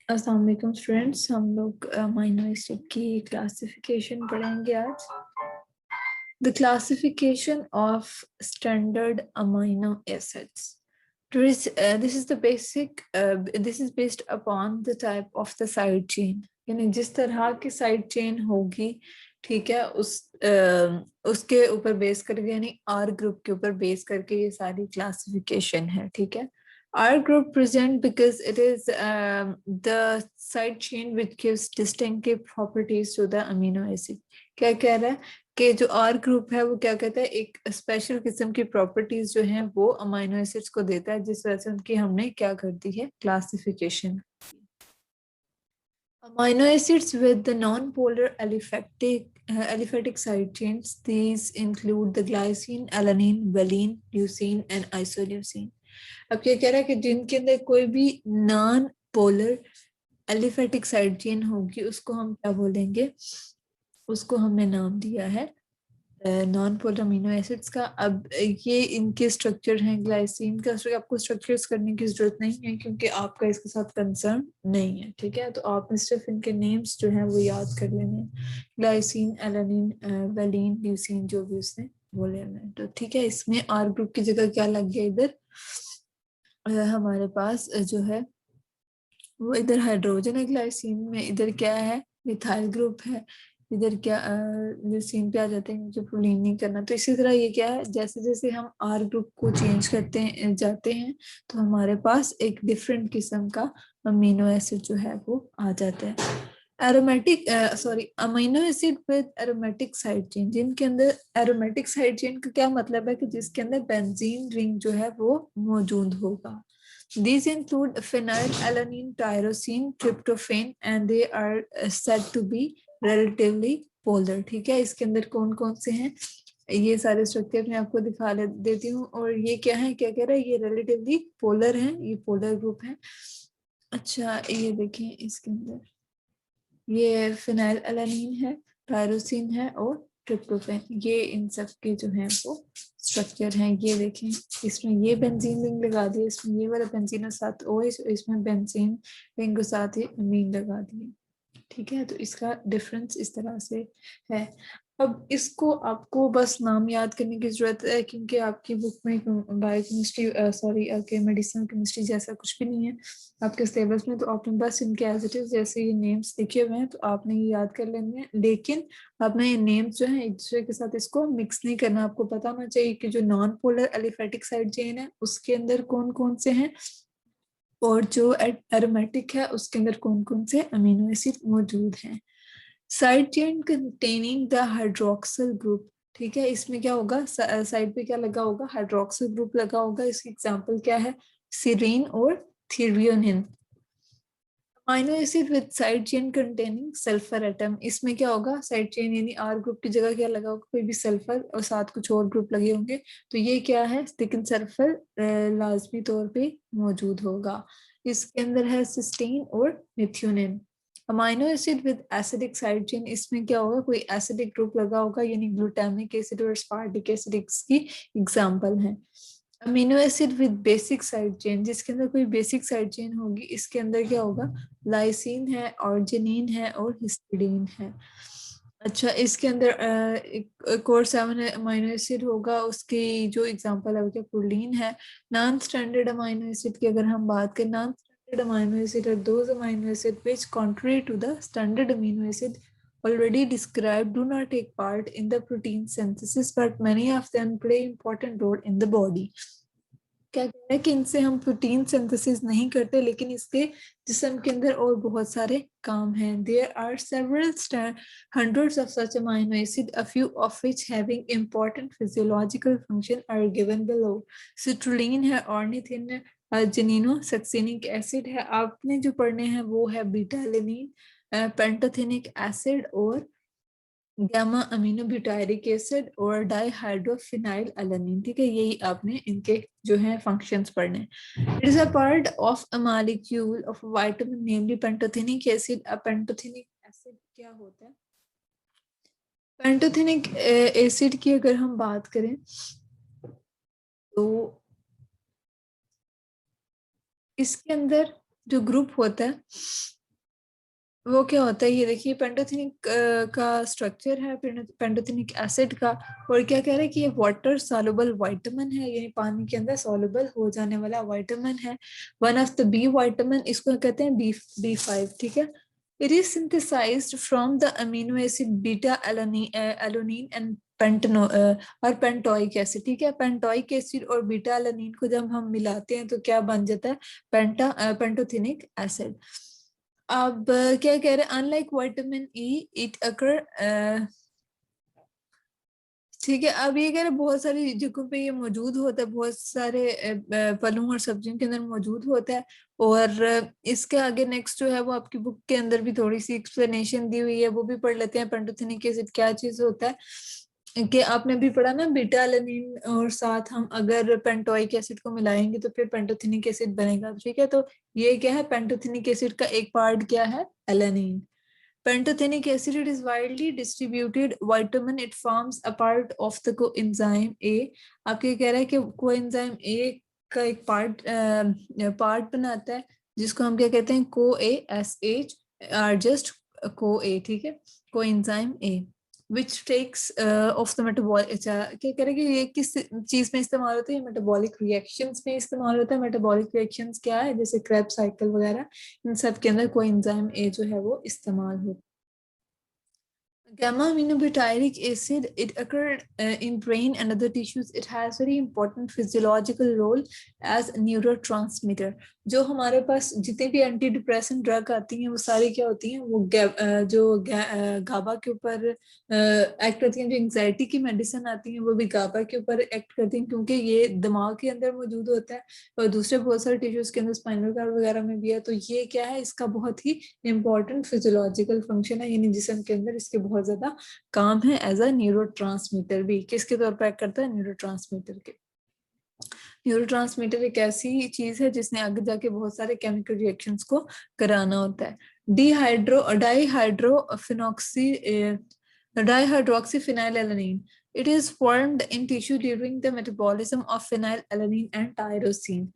अस्सलाम वालेकुम स्टूडेंट्स, हम लोग अमीनो एसिड की क्लासिफिकेशन पढ़ेंगे आज। The classification of standard amino acids. This is the basic. This is based upon the type of the side chain. यानी जिस तरह की साइड चेन होगी, ठीक है, उसके ऊपर बेस करके, यानी आर ग्रुप के ऊपर बेस करके ये सारी क्लासिफिकेशन है, ठीक है. R group present because it is the side chain which gives distinctive properties to the amino acid. क्या कह रहा है कि जो R group है वो क्या कहता है, एक स्पेशल किस्म की प्रॉपर्टीज जो हैं वो अमीनो एसिड्स को देता है, जिस वजह से उनकी हमने क्या कर दी है, classification. Amino acids with the non-polar aliphatic side chains. These include the glycine, alanine, valine, leucine, and isoleucine. अब क्या कह रहा है कि जिनके अंदर कोई भी non polar aliphatic side chain होगी उसको हम क्या बोलेंगे, उसको हमने नाम दिया है नॉन पोलर अमीनो एसिड्स का. अब ये इनके स्ट्रक्चर हैं. ग्लाइसिन का आपको स्ट्रक्चर्स करने की जरूरत नहीं है क्योंकि आपका इसके साथ कंसर्न नहीं है, ठीक है. तो आपने सिर्फ इनके नेम्स जो हैं वो याद कर लेने हैं. ग्लाइसिन, एलानिन, वेलिन, ल्यूसीन, जो भी उसने बोले हैं, तो ठीक है. इसमें आर ग्रुप की जगह क्या लग गया, इधर हमारे पास जो है वो इधर हाइड्रोजन है ग्लाइसिन में, इधर क्या है, मिथाइल ग्रुप है, इधर क्या ल्यूसीन पे आ जाते हैं जो प्रोलीन नहीं करना. तो इसी तरह ये क्या है, जैसे जैसे हम आर ग्रुप को चेंज करते हैं जाते हैं तो हमारे पास एक डिफरेंट किस्म का अमीनो एसिड जो है वो आ जाता है. Aromatic amino acid with aromatic side chain, जिनके अंदर एरोमेटिक साइड चेन का क्या मतलब है कि जिसके अंदर बेंजीन रिंग जो है वो मौजूद होगा. These include phenylalanine, tyrosine, tryptophan, and they are said to be relatively polar. ठीक है, इसके अंदर कौन कौन से हैं ये सारे स्ट्रक्चर मैं आपको दिखा देती हूँ. और ये क्या है, क्या कह रहा है, ये रिलेटिवली पोलर हैं, ये पोलर ग्रुप है. अच्छा, ये देखें, इसके अंदर ये फिनाइलएलानीन है, टायरोसिन है और ट्रिप्टोफैन, ये इन सब के जो हैं वो स्ट्रक्चर हैं. ये देखें, इसमें ये बेंजीन रिंग लगा दी, इसमें ये वाला बेंजीन और साथ ओ, इसमें बेंजीन रिंग के साथ ही अमीन लगा दिए, ठीक है. तो इसका डिफरेंस इस तरह से है. अब इसको आपको बस नाम याद करने की जरूरत है क्योंकि आपकी बुक में बायोकेमिस्ट्री आपके मेडिसिन केमिस्ट्री जैसा कुछ भी नहीं है आपके सिलेबस में. तो आपने बस इनके एज इट इज जैसे ये नेम्स लिखे हुए हैं तो आपने ये याद कर लेने हैं, लेकिन आपने ये नेम्स जो है एक दूसरे के साथ इसको मिक्स नहीं करना. आपको पता होना चाहिए कि जो non polar aliphatic side chain है उसके अंदर कौन कौन से हैं और जो एरोमेटिक है उसके अंदर कौन कौन से अमीनो एसिड मौजूद हैं. Side chain containing the hydroxyl group, ठीक है. इसमें क्या होगा, साइड पे क्या लगा होगा, हाइड्रोक्सिल ग्रुप लगा होगा. इसकी एग्जांपल क्या है, सीरीन और threonine. Amino acid with side chain containing sulphur atom, इसमें क्या होगा, साइड चेन यानी आर ग्रुप की जगह क्या लगा होगा, कोई भी सल्फर और साथ कुछ और ग्रुप लगे होंगे. तो ये क्या है, लेकिन सल्फर लाजमी तौर पे मौजूद होगा. इसके अंदर है सिस्टीन और methionine. Amino acid with acidic side chain, इसमें क्या होगा, कोई एसिडिक ग्रुप लगा होगा, यानी ग्लूटामिक एसिड और स्पार्टिक एसिड इसकी एग्जाम्पल है. Amino acid with basic side chain, जिसके अंदर कोई बेसिक साइड चेन होगी, इसके अंदर क्या होगा, लाइसिन है, ऑर्जिनिन है और हिस्टिडीन है. अच्छा, इसके अंदर एक और 7 अमीनो एसिड होगा, उसकी जो एग्जांपल है वो क्या, प्रोलीन है. नॉन स्टैंडर्ड अमीनो एसिड की अगर हम बात करें, non standard amino acid are those amino acid which contrary to the standard amino acid already described do not take part in the protein synthesis but many of them play important role in the body. क्या कह रहा है कि इनसे हम protein synthesis नहीं करते लेकिन इसके जिस्म के अंदर और बहुत सारे काम हैं. There are several hundreds of such amino acid, a few of which having important physiological function are given below. Citrulline है, ornithine है, arginino succinic acid है. आपने जो पढ़ने हैं वो है बीटा एलेनिन, पेंटोथेनिक एसिड और गामा अमीनो ब्यूटायरिक एसिड और डाइहाइड्रोफिनाइल एलानिन, ठीक है. यही आपने इनके जो है फंक्शंस पढ़ने. It is a part of a molecule of vitamin namely pantothenic acid. Pantothenic acid क्या होता है, पेंटोथेनिक एसिड की अगर हम बात करें तो इसके अंदर जो ग्रुप होता है वो क्या होता है, ये देखिए पेंटोथेनिक का स्ट्रक्चर है पेंटोथेनिक एसिड का, और क्या कह रहे हैं कि ये वाटर सॉल्युबल विटामिन है, यानी पानी के अंदर सॉल्युबल हो जाने वाला विटामिन है। One of the B vitamin, इसको कहते हैं B5, ठीक है। It is synthesised from the amino acid beta alanine and pantoate और पेंटोइक एसिड, ठीक है। पेंटोइक एसिड और बीटा एलोनिन को जब हम मिलाते हैं तो क्या बन जाता है, पेंटोथेनिक एसिड। अब क्या कह रहे हैं, unlike vitamin E it occur, ठीक है। अब ये कह रहे बहुत सारी जगहों पे ये मौजूद होता है, बहुत सारे फलों और सब्जियों के अंदर मौजूद होता है। और इसके आगे नेक्स्ट जो है वो आपकी बुक के अंदर भी थोड़ी सी एक्सप्लेनेशन दी हुई है, वो भी पढ़ लेते हैं। पेंटोथेनिक एसिड क्या चीज होता है, कि आपने भी पढ़ा ना, बीटा एलेनिन और साथ हम अगर पेंटोइक एसिड को मिलाएंगे तो फिर पेंटोथेनिक एसिड बनेगा, ठीक है। तो ये क्या है, पेंटोथेनिक एसिड का एक पार्ट क्या है, alanine. Pantothenic acid, it is widely distributed vitamin. It forms a part of the coenzyme A. आपके कह रहा है कि coenzyme A का एक पार्ट बनाता है, जिसको हम क्या कहते हैं, CoA/SH are just CoA, ठीक है, coenzyme A which takes of the metabolic, अच्छा क्या कह रहे हैं कि ये किस चीज में इस्तेमाल होता है, मेटाबॉलिक रिएक्शंस में इस्तेमाल होता है। मेटाबॉलिक रिएक्शंस क्या है, जैसे क्रेब्स साइकिल वगैरह, इन सब के अंदर कोएंजाइम ए जो है वो इस्तेमाल होता है। Gamma aminobutyric acid, it occurred in brain and other tissues. It has very important physiological role as a neurotransmitter. जो हमारे पास जितने भी एंटी डिप्रेसेंट ड्रग आती हैं वो सारी क्या होती हैं, वो गाबा के ऊपर एक्ट करती हैं। जो एंजाइटी की मेडिसिन आती हैं वो भी गाबा के ऊपर एक्ट करती हैं, क्योंकि ये दिमाग के अंदर मौजूद होता है और दूसरे बहुत सारे टिश्यूज के अंदर, स्पाइनल कार्ड वगैरह में भी है। तो ये क्या है, इसका बहुत ही इंपॉर्टेंट फिजियोलॉजिकल फंक्शन है, यानी जिस्म के अंदर इसके बहुत ज्यादा काम है एज अ न्यूरोट्रांसमीटर भी। किसके तौर पर एक्ट करता है, न्यूरोट्रांसमीटर के। न्यूरोट्रांसमीटर एक ऐसी चीज है जिसने आगे जाके बहुत सारे केमिकल रिएक्शंस को कराना होता है। डाइहाइड्रोक्सीफिनाइलएलानीन, it is formed in tissue during the metabolism of phenylalanine and tyrosine.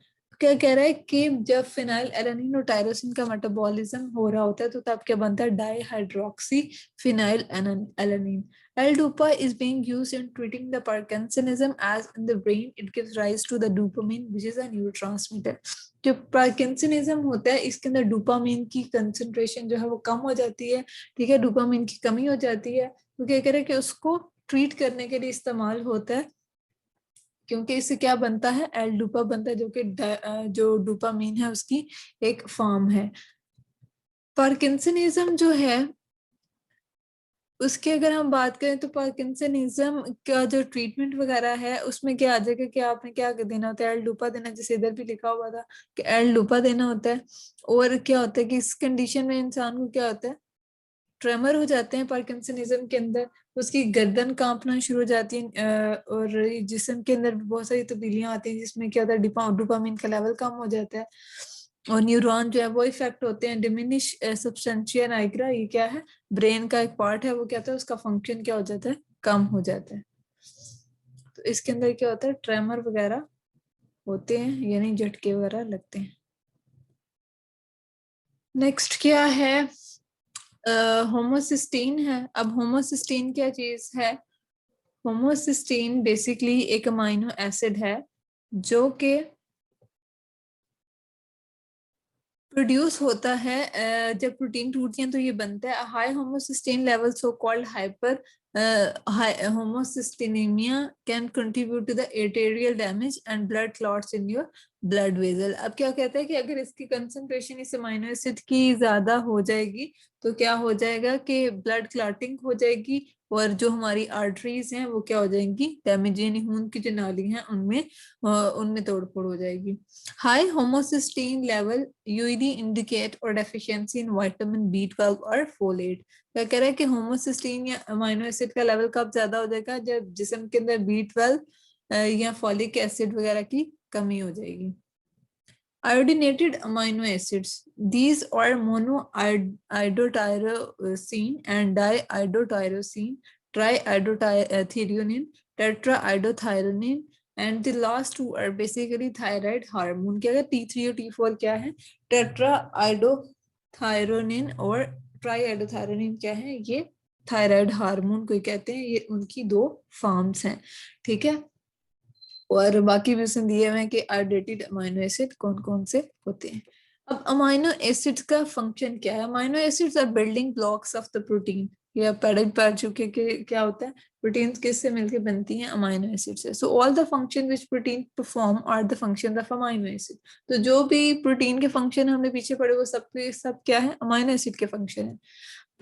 क्या कह रहा है कि जब फिनाइल एलानिन और टायरोसिन का मेटाबॉलिज्म हो रहा होता है तो तब क्या बनता है, dihydroxy phenyl alanine. L-DOPA is being used in treating the Parkinsonism, as in the brain it gives rise to the dopamine, which is a neurotransmitter. जो पार्किंसनिज्म होता है इसके अंदर डोपामिन की कंसंट्रेशन जो है वो कम हो जाती है, ठीक है, डोपामिन की कमी हो जाती है। तो क्या कह रहे हैं कि उसको ट्रीट करने के लिए इस्तेमाल होता है, क्योंकि इससे क्या बनता है, एल डोपा बनता है, जो कि जो डोपामिन है उसकी एक फॉर्म है। पार्किंसनिज्म जो है उसके अगर हम बात करें तो पार्किंसनिज्म का जो ट्रीटमेंट वगैरह है उसमें क्या आ जाएगा कि आपने क्या देना होता है, एल डोपा देना, जैसे इधर भी लिखा हुआ था कि एल डोपा देना होता है। और क्या होता है कि इस कंडीशन में इंसान को क्या होता है, ट्रेमर हो जाते हैं पार्किंसनिज्म के अंदर, उसकी गर्दन कांपना शुरू हो जाती है, और जिस्म के अंदर बहुत सारी तब्दीलियां आती हैं, जिसमें क्या होता है, डोपामिन का लेवल कम हो जाता है और न्यूरॉन जो है वो इफेक्ट होते हैं। डिमिनिश सब्सटेंशिया नाइग्रा, ये क्या है, ब्रेन का एक पार्ट है, वो क्या होता है, उसका फंक्शन क्या हो जाता है, कम हो जाता है। तो इसके अंदर क्या होता है, ट्रेमर वगैरह होते हैं, यानी झटके वगैरह लगते हैं। नेक्स्ट क्या है, होमोसिस्टीन है। अब होमोसिस्टीन क्या चीज है, होमोसिस्टीन बेसिकली एक अमाइनो एसिड है जो कि प्रोड्यूस होता है जब प्रोटीन टूटती हैं तो ये बनता है। High homocysteine level, so called hyper homocysteinemia, can contribute to the arterial damage and blood clots in your blood vessel. अब क्या कहता है कि अगर इसकी कंसंट्रेशन इस अमाइनो एसिड की ज्यादा हो जाएगी तो क्या हो जाएगा कि ब्लड क्लॉटिंग हो जाएगी, और जो हमारी आर्टरीज हैं वो क्या हो जाएंगी, डैमेज, यानी खून की जो नाली हैं उनमें तोड़फोड़ हो जाएगी। High homocysteine level usually indicate or deficiency in vitamin B12 और folate। क्या कह रहा है कि होमोसिस्टीन या अमाइनो एसिड का लेवल कब ज्यादा हो जाएगा, जब जिस्म के अंदर B12 या फॉलिक एसिड वगैरह की कमी हो जाएगी। Iodinated amino acids, these are monoiodotyrosine and diiodotyrosine, triiodothyronine, tetraiodothyronine, and the last two are basically thyroid hormone। क्या है, T3 और T4 क्या है, टेट्राआइडोथायरोनिन और ट्राईआइडोथायरोनिन क्या है, ये थायराइड हार्मोन को कहते हैं, ये उनकी 2 फॉर्म्स हैं, ठीक है। और बाकी भी उसने दिए हुए हैं कि आइडेटेड अमाइनो एसिड कौन कौन से होते हैं। अब अमाइनो एसिड्स का फंक्शन क्या है? Amino acids are building blocks of the protein. ये आप पढ़ चुके कि क्या होता है, प्रोटीन्स किससे मिलकर बनती हैं? अमाइनो एसिड से। So all the function which protein perform are the function of amino acid. तो जो भी प्रोटीन के फंक्शन हमने पीछे पढ़े वो सब क्या है? अमाइनो एसिड के फंक्शन है।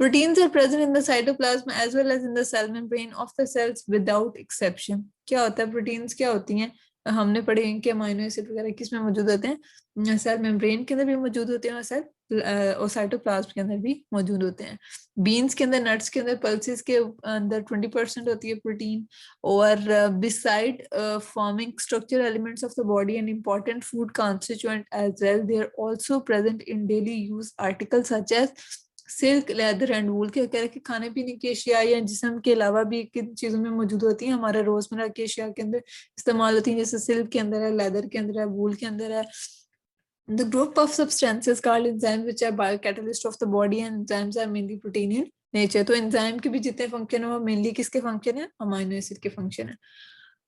Proteins are present in the cytoplasm as well as in the cell membrane of the cells without exception. क्या होता है? प्रोटीन्स क्या होती हैं? हमने पढ़े हैं कि अमाइनो एसिड वगैरह किस में मौजूद होते हैं? सेल मेम्ब्रेन के अंदर भी मौजूद होते हैं और सेल और साइटोप्लाज्म के अंदर भी मौजूद होते हैं। बीन्स के अंदर, नट्स के अंदर, पल्सेस के अंदर 20% होती है प्रोटीन। और beside forming structure elements of the body and important food constituent as well, they are also present in daily use article such as silk, leather and wool. क्या कह रहे हैं कि खाने पीने की अशिया या जिस्म के अलावा भी किन चीजों में मौजूद होती हैं? हमारे रोजमर्रा की अशिया के अंदर इस्तेमाल होती हैं, जैसे सिल्क के अंदर है, लेदर के अंदर है, वूल के अंदर है। The group of substances called enzymes which are biocatalyst of the body, and enzymes are mainly protein in nature. तो एंजाइम के भी जितने फंक्शन है वो मेनली किसके फंक्शन है? अमाइनो एसिड के फंक्शन है।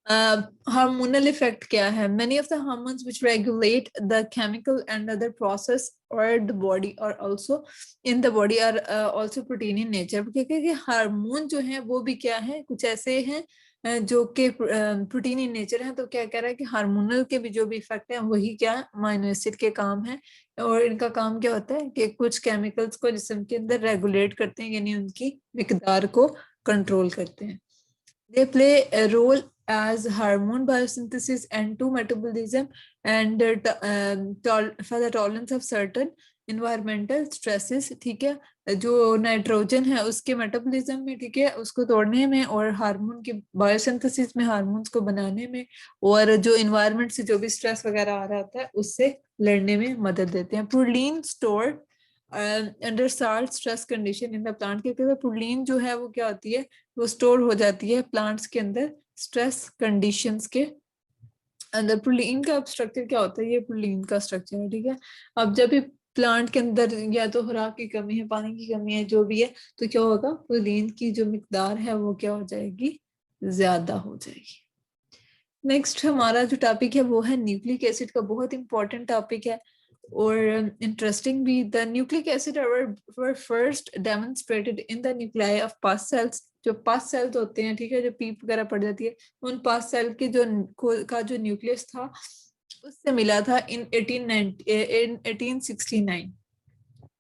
हार्मोनल इफेक्ट क्या है? Many of the hormones which regulate the chemical and other process और द बॉडी और also in the body are also protein in nature. क्योंकि हार्मोन जो है वो भी क्या है? कुछ ऐसे हैं जो कि प्रोटीन इन नेचर है। तो क्या कह रहा है कि हार्मोनल के भी जो भी इफेक्ट है वही क्या है? अमाइनो एसिड के काम है। और इनका काम क्या होता है कि कुछ केमिकल्स को जिस्म के अंदर रेगुलेट करते हैं, यानी उनकी मिकदार को कंट्रोल करते हैं। They play a role as hormone biosynthesis and to metabolism and for the tolerance of certain environmental stresses, ठीक है। जो नाइट्रोजन है उसके मेटाबॉलिज्म में, ठीक है, उसको तोड़ने में, और हार्मोन की बायोसिंथेसिस में, हार्मोन्स को बनाने में, और जो इन्वायरमेंट से जो भी स्ट्रेस वगैरह आ रहा होता है उससे लड़ने में मदद देते हैं। Protein store under salt stress condition in the plant. क्योंकि प्रोटीन जो है वो क्या होती है? वो स्टोर हो जाती है प्लांट्स के अंदर स्ट्रेस कंडीशंस के अंदर। प्रोटीन का स्ट्रक्चर क्या होता है? ये प्रोटीन का स्ट्रक्चर है, ठीक है। अब जब भी प्लांट के अंदर या तो खुराक की कमी है, पानी की कमी है, जो भी है, तो क्या होगा? प्रोटीन की जो मिकदार है वो क्या हो जाएगी? ज्यादा हो जाएगी। नेक्स्ट हमारा जो टॉपिक है वो है न्यूक्लिक एसिड का। बहुत इंपॉर्टेंट टॉपिक है और इंटरेस्टिंग भी। The nucleic acid were first demonstrated in the nuclei of pus cells. जो पास्ट सेल्स होते हैं, ठीक है, जो पीप वगैरह पड़ जाती है, उन पास्ट सेल के जो न्यूक्लियस था उससे मिला था इन 1869,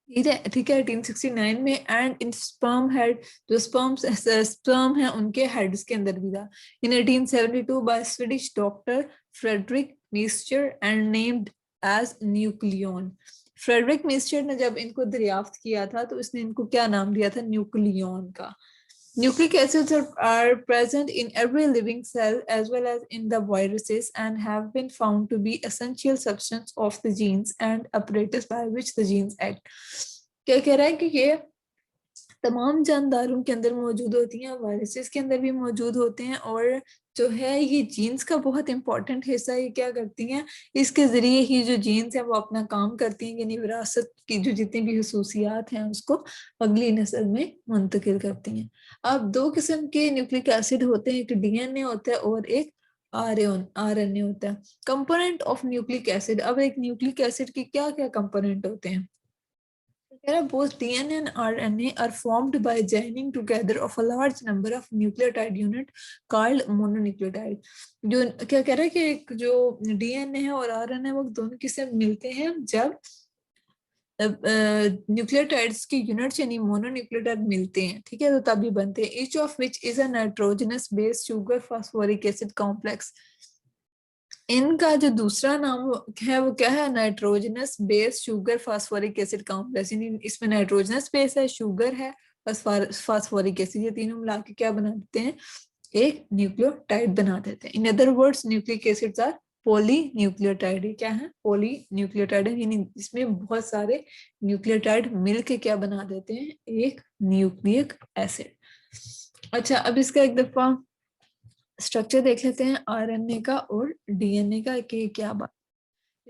ठीक है, ठीक है, 1869 में। एंड इन स्पर्म हेड, जो स्पर्म है उनके हेड्स के अंदर भी था। In 1872 by Swedish doctor Friedrich Miescher and named as nuclein. Friedrich Miescher ने जब इनको दरियाफ्त किया था तो इसने इनको क्या नाम दिया था? न्यूक्लियन का। Nucleic acids are present in every living cell as well as in the viruses and have been found to be essential substance of the genes and apparatus by which the genes act. क्या कह रहा है कि ये तमाम जानदारों के अंदर मौजूद होती हैं, वायरसेस के अंदर भी मौजूद होते हैं, और जो है ये जीन्स का बहुत इंपॉर्टेंट हिस्सा ये क्या करती हैं? इसके जरिए ही जो जीन्स है वो अपना काम करती हैं, यानी विरासत की जो जितनी भी खसूसियात हैं उसको अगली नस्ल में मुंतकिल करती हैं। अब 2 किस्म के न्यूक्लिक एसिड होते हैं, एक डीएनए होता है और एक आरएनए होता है। Component of nucleic acid. अब एक न्यूक्लिक एसिड के क्या क्या कंपोनेंट होते हैं? Both DNA and RNA are formed by joining together of a large number of nucleotide unit called mononucleotide. जो क्या कह रहा है कि जो डीएनए है और आरएनए वो दोनों किससे मिलते हैं? जब न्यूक्लियोटाइड्स की यूनिट्स यानी मोनोन्यूक्लियोटाइड मिलते हैं, ठीक है, तो तभी बनते हैं। Each of which is a nitrogenous base sugar phosphoric acid complex. इनका जो दूसरा नाम है वो क्या है? Nitrogenous base sugar phosphoric acid complex. यानी इसमें नाइट्रोजनस बेस है, शुगर है, फास्फोरिक एसिड, ये तीनों मिला के क्या बना देते हैं? एक न्यूक्लियोटाइड बना देते हैं। In other words nucleic acids are polynucleotide. क्या है? पॉली न्यूक्लियोटाइड, यानी इसमें बहुत सारे न्यूक्लियोटाइड मिलके क्या बना देते हैं? एक न्यूक्लिक एसिड। अच्छा, अब इसका एक दफा स्ट्रक्चर देख लेते हैं आरएनए का और डीएनए का कि क्या बात।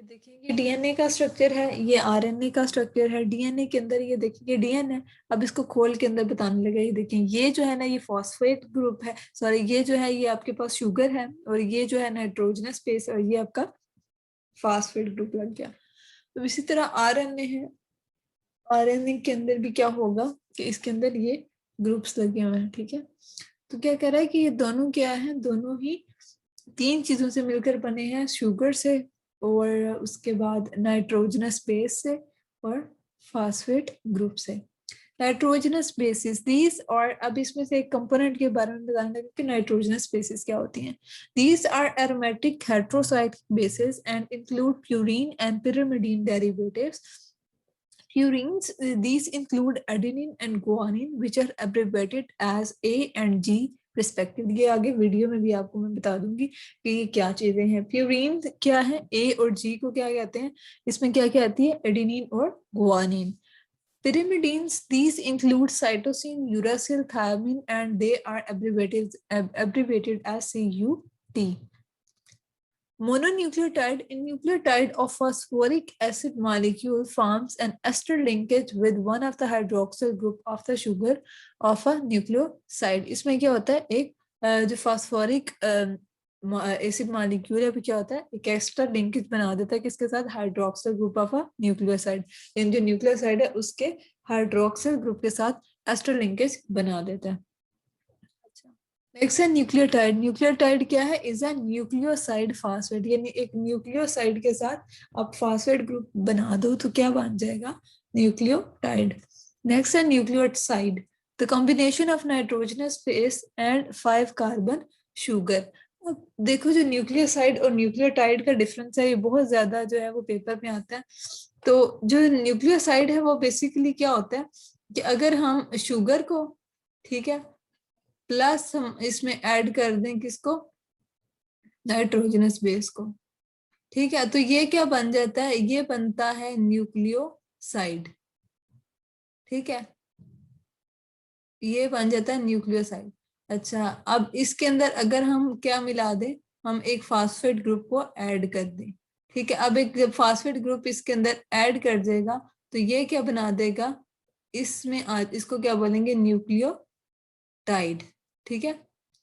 ये देखिए डीएनए का स्ट्रक्चर है, ये आरएनए का स्ट्रक्चर है। डीएनए के अंदर ये देखिए डीएनए, अब इसको खोल के अंदर बताने लगा। ये देखिए ये जो है ना ये फॉस्फेट ग्रुप है, सॉरी ये जो है ये आपके पास शुगर है, और ये जो है नाइट्रोजनस बेस, और ये आपका फॉस्फेट ग्रुप लग गया। तो इसी तरह आरएनए है, आरएनए के अंदर भी क्या होगा कि इसके अंदर ये ग्रुप्स लगे हुए हैं, ठीक है। तो क्या कह रहा है कि ये दोनों क्या है, दोनों ही तीन चीजों से मिलकर बने हैं, शुगर से, और उसके बाद नाइट्रोजनस बेस से, और फास्फेट ग्रुप से। नाइट्रोजनस बेसिस दीज, और अब इसमें से एक कंपोनेंट के बारे में बताने लगे कि नाइट्रोजनस बेसिस क्या होती हैं। These are aromatic heterocyclic bases and include purine and pyrimidine derivatives. Purines, these include adenine and guanine, which are abbreviated as A and G respectively. ये आगे वीडियो में भी आपको मैं बता दूंगी कि ये क्या चीजें हैं। प्यूरिन क्या है, A और G को क्या कहते हैं, इसमें क्या क्या आती है, एडेनिन और guanine. Pyrimidines, these include cytosine, uracil, thiamine, and they are abbreviated as CUT. Mononucleotide, a nucleotide of phosphoric acid molecule forms an ester linkage with one of the hydroxyl group of the sugar of a nucleoside. इसमें क्या होता है, एक जो phosphoric acid molecule है वो क्या होता है, एक एस्टर लिंकेज बना देता है किसके साथ, hydroxyl group of a nucleoside. इन जो न्यूक्लियोसाइड है उसके हाइड्रोक्सिल ग्रुप के साथ एस्टर लिंकेज बना देता है। नेक्स्ट है न्यूक्लियोटाइड। न्यूक्लियोटाइड क्या है, इज अ न्यूक्लियोसाइड फास्फेट, यानी एक न्यूक्लियोसाइड के साथ आप फास्फेट ग्रुप बना दो तो क्या बन जाएगा, न्यूक्लियोटाइड। नेक्स्ट है nucleoside, the combination of nitrogenous base and 5 carbon sugar. अब देखो जो न्यूक्लियोसाइड और न्यूक्लियोटाइड का डिफरेंस है ये बहुत ज्यादा जो है वो पेपर में आता है। तो जो न्यूक्लियोसाइड है वो बेसिकली क्या होता है कि अगर हम शुगर को, ठीक है, प्लस हम इसमें ऐड कर दें किसको, नाइट्रोजनस बेस को, ठीक है, तो ये क्या बन जाता है, ये बनता है न्यूक्लियोसाइड, ठीक है, ये बन जाता है न्यूक्लियोसाइड। अच्छा, अब इसके अंदर अगर हम क्या मिला दें, हम एक फास्फेट ग्रुप को ऐड कर दें, ठीक है, अब एक फास्फेट ग्रुप इसके अंदर ऐड कर देगा तो ये क्या बना देगा, इसमें इसको क्या बोलेंगे, न्यूक्लियोटाइड, ठीक है।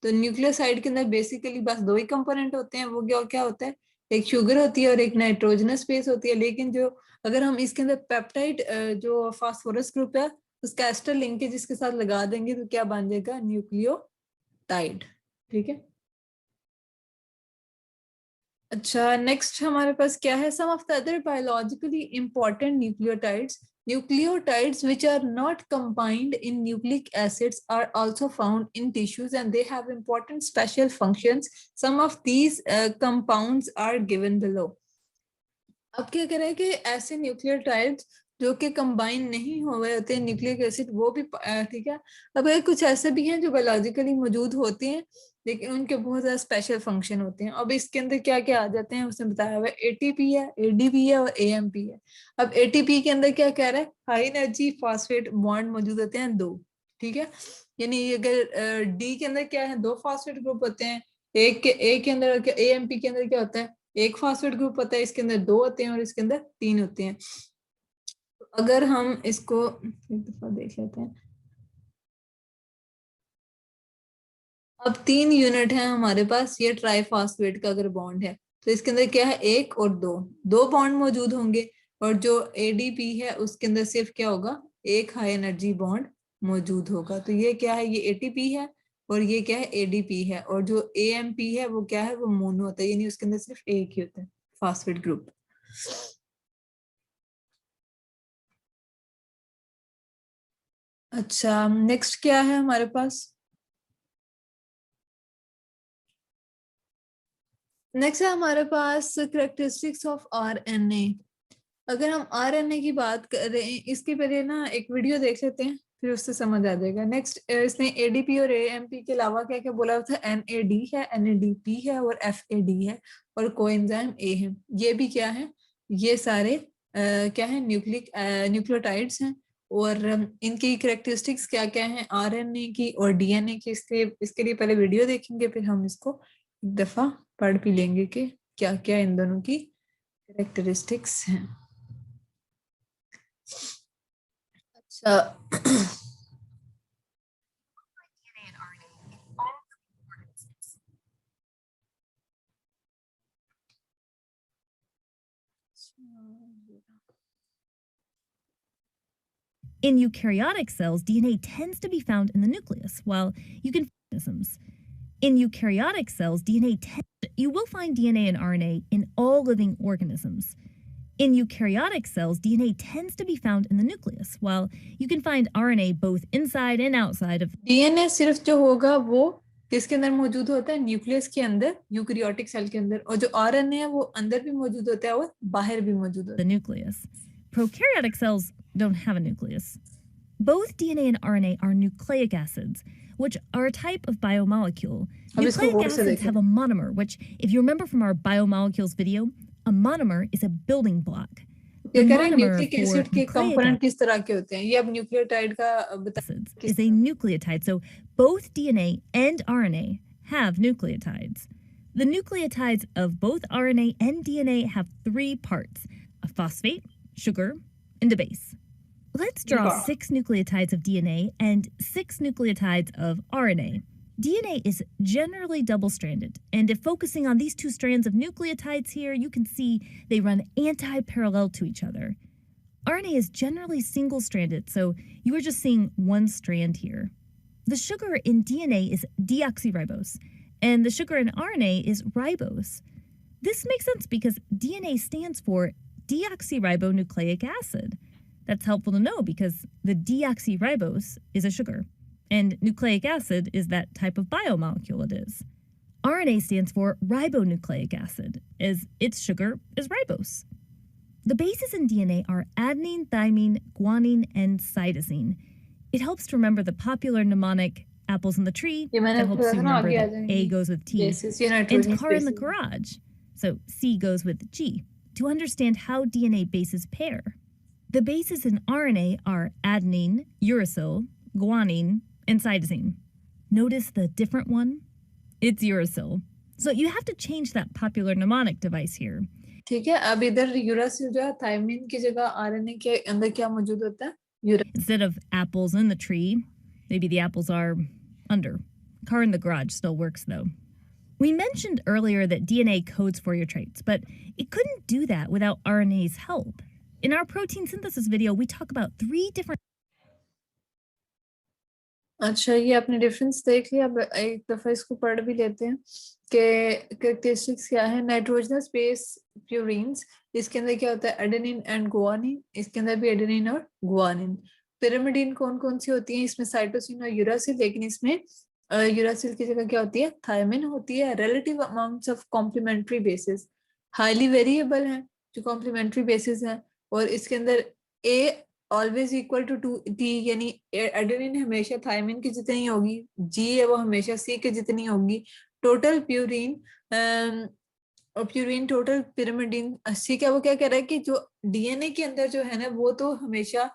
तो न्यूक्लियोसाइड के अंदर बेसिकली बस दो ही कंपोनेंट होते हैं, वो क्या क्या होता है, एक शुगर होती है और एक नाइट्रोजनस बेस होती है। लेकिन जो अगर हम इसके अंदर पेप्टाइड जो फास्फोरस ग्रुप है उसका एस्टर लिंकेज इसके साथ लगा देंगे तो क्या बन जाएगा, न्यूक्लियोटाइड, ठीक है। अच्छा, नेक्स्ट हमारे पास क्या है, some of the other biologically important nucleotides. Nucleotides which are not combined in nucleic acids are also found in tissues and they have important special functions. Some of these compounds are given below. अब क्या करें कि ऐसे nucleotides जो कि combine नहीं हो गए होते हैं न्यूक्लिक एसिड वो भी ठीक है। अब कुछ ऐसे भी हैं जो बायोलॉजिकली मौजूद होते हैं लेकिन उनके बहुत ज्यादा स्पेशल फंक्शन होते हैं। अब इसके अंदर क्या क्या आ जाते हैं उसने बताया हुआ है, एटीपी है, एडीपी है और एएमपी है। अब एटीपी के अंदर क्या कह रहा है, हाई एनर्जी फॉस्फेट बॉन्ड मौजूद होते हैं दो, ठीक है। यानी अगर डी के अंदर क्या है, दो फॉस्फेट ग्रुप होते हैं, एक के अंदर एएमपी के अंदर क्या होता है, एक फॉस्फेट ग्रुप होता है, इसके अंदर दो होते हैं और इसके अंदर तीन होते हैं। तो अगर हम इसको एक दफा देख लेते हैं, अब 3 यूनिट है हमारे पास, ये ट्राईफॉस्फेट का अगर बॉन्ड है तो इसके अंदर क्या है, एक और दो, दो बॉन्ड मौजूद होंगे। और जो एडीपी है उसके अंदर सिर्फ क्या होगा, एक हाई एनर्जी बॉन्ड मौजूद होगा। तो ये क्या है, ये एटीपी है और ये क्या है, एडीपी है। और जो एएमपी है वो क्या है, वो मोनो होता है, यानी उसके अंदर सिर्फ एक ही होता है फॉस्फेट ग्रुप। अच्छा, नेक्स्ट क्या है हमारे पास, नेक्स्ट है हमारे पास करेक्टरिस्टिक्स ऑफ आरएनए। अगर हम आरएनए की बात कर रहे हैं, इसके पहले ना एक वीडियो देख लेते हैं फिर उससे समझ आ जाएगा। नेक्स्ट इसने एडीपी और एएमपी के अलावा क्या क्या बोला था, एनएडी है, एनएडीपी है और एफएडी है और कोएंजाइम ए है। ये भी क्या है, ये सारे क्या है, न्यूक्लियोटाइड्स हैं। और इनकी करेक्टरिस्टिक्स क्या क्या हैं आरएनए की और डीएनए की, इसके लिए पहले वीडियो देखेंगे फिर हम इसको एक दफा पढ़ भी लेंगे कि क्या क्या इन दोनों की कैरेक्टरिस्टिक्स हैं। अच्छा In eukaryotic cells, DNA tends to be found in the nucleus, while you can organisms. In eukaryotic cells, you will find DNA and RNA in all living organisms. In eukaryotic cells, DNA tends to be found in the nucleus, while you can find RNA both inside and outside of DNA सिर्फ जो होगा वो किसके अंदर मौजूद होता है, nucleus के अंदर, यूकैरियोटिक सेल के अंदर, और जो आरएनए है वो अंदर भी मौजूद होता है और बाहर भी मौजूद होता the nucleus. Prokaryotic cells don't have a nucleus. Both DNA and RNA are nucleic acids, which are a type of biomolecule. Nucleic acids have a monomer, which, if you remember from our biomolecules video, a monomer is a building block. ये कह रहे हैं nucleic acid के component किस तरह के होते हैं, ये अब न्यूक्लियोटाइड का बता is a nucleotide, so both DNA and RNA have nucleotides. The nucleotides of both RNA and DNA have 3 parts: a phosphate, sugar, and a base. Let's draw 6 nucleotides of DNA and 6 nucleotides of RNA. DNA is generally double-stranded, and if focusing on these 2 strands of nucleotides here, you can see they run anti-parallel to each other. RNA is generally single-stranded, so you are just seeing one strand here. The sugar in DNA is deoxyribose, and the sugar in RNA is ribose. This makes sense because DNA stands for deoxyribonucleic acid. That's helpful to know because the deoxyribose is a sugar, and nucleic acid is that type of biomolecule it is. RNA stands for ribonucleic acid, as its sugar is ribose. The bases in DNA are adenine, thymine, guanine, and cytosine. It helps to remember the popular mnemonic apples in the tree. That helps you remember that A goes with T, and car in the garage. So C goes with G, to understand how DNA bases pair. The bases in RNA are adenine, uracil, guanine, and cytosine. Notice the different one? It's uracil. So you have to change that popular mnemonic device here. ठीक है, अब इधर uracil जो है thiamine की जगह RNA के अंदर क्या मौजूद होता है? Instead of apples in the tree, maybe the apples are under. Car in the garage still works though. We mentioned earlier that DNA codes for your traits, but it couldn't do that without RNA's help. In our protein synthesis video, we talk about 3 different. अच्छा, ये आपने difference देख लिया, अब एक दफा इसको पढ़ भी लेते हैं कि कैरेक्टरिस्टिक्स क्या है। नाइट्रोजनस बेस प्यूरिन्स, इसके अंदर क्या होता है? एडेनिन एंड गुआनिन, इसके अंदर भी एडेनिन और गुआनिन। पिरिमिडीन कौन कौन सी होती हैं? इसमें साइटोसिन और यूरासिल, लेकिन इसमें यूरासिल की जगह क्या होती है? थायमिन होती है। Relative amounts of complementary bases highly variable हैं जो कॉम्प्लीमेंट्री बेसिस हैं, और इसके अंदर a always equal to 2T, यानी एडेनिन हमेशा थायमिन की जितनी होगी, जी है वो हमेशा सी के जितनी होगी। Total purine purine total pyrimidine 80 का, वो क्या कह रहा है कि जो डीएनए के अंदर जो है ना वो तो हमेशा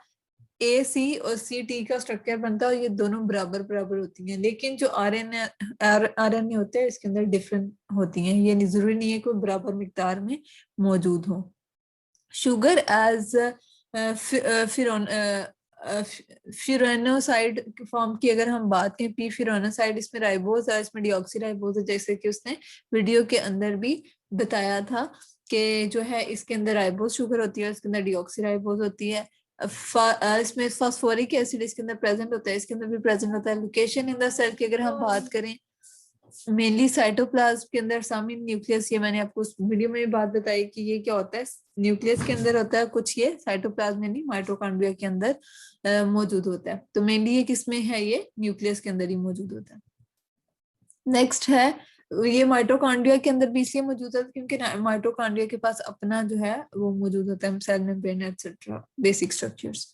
AC और CT का स्ट्रक्चर बनता है और ये दोनों बराबर बराबर होती हैं, लेकिन जो आरएनए होते हैं इसके अंदर डिफरेंट होती हैं। ये जरूरी नहीं है कोई बराबर मिकदार में मौजूद हो। शुगर एज फ्यूरानोसाइड फॉर्म की अगर हम बात करें, पी फ्यूरानोसाइड, इसमें राइबोज है, इसमें डिऑक्सीराइबोज है, जैसे कि उसने वीडियो के अंदर भी बताया था कि जो है इसके अंदर राइबोज शुगर होती है, इसके अंदर डिऑक्सीराइबोज होती है। इसमें फास्फोरिक एसिड इसके अंदर प्रेजेंट होता है, इसके अंदर भी प्रेजेंट होता है। लोकेशन इन द सेल की अगर हम बात करें, मेनली साइटोप्लाज्म के अंदर, सामिन न्यूक्लियस, ये मैंने आपको उस वीडियो में भी बात बताई कि ये क्या होता है, न्यूक्लियस के अंदर होता है कुछ, ये साइटोप्लाज्म में नहीं, माइटोकॉन्ड्रिया के अंदर मौजूद होता है। तो मेनली ये किसमें है? ये न्यूक्लियस के अंदर ही मौजूद होता है। नेक्स्ट है, ये माइटोकॉन्ड्रिया के अंदर भी इसलिए मौजूद है क्योंकि माइटोकॉन्ड्रिया के पास अपना जो है वो मौजूद होता है, cell membrane etcetera, basic structures.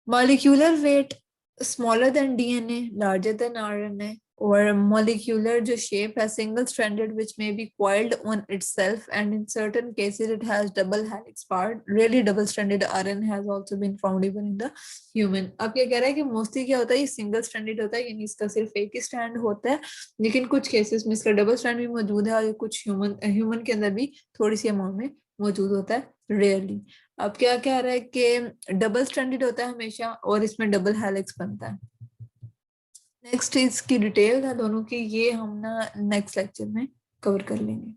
Molecular weight smaller than DNA, larger than RNA, or molecular जो shape है single stranded which may be coiled on itself, and in certain cases it has double helix part. Really double stranded RNA has also been found even in the human. अब क्या कह रहा है कि mostly क्या होता है, ये सिंगल स्ट्रैंडेड होता है, यानी इसका सिर्फ एक ही स्ट्रैंड होता है, लेकिन कुछ केसेस में इसका डबल स्ट्रैंड भी मौजूद है, और कुछ ह्यूमन के अंदर भी थोड़ी सी अमाउंट में मौजूद होता है, रेयरली। अब क्या कह रहा है कि डबल स्ट्रैंडेड होता है हमेशा और इसमें डबल हेलिक्स बनता है। नेक्स्ट इसकी डिटेल है दोनों की, ये हम ना नेक्स्ट लेक्चर में कवर कर लेंगे।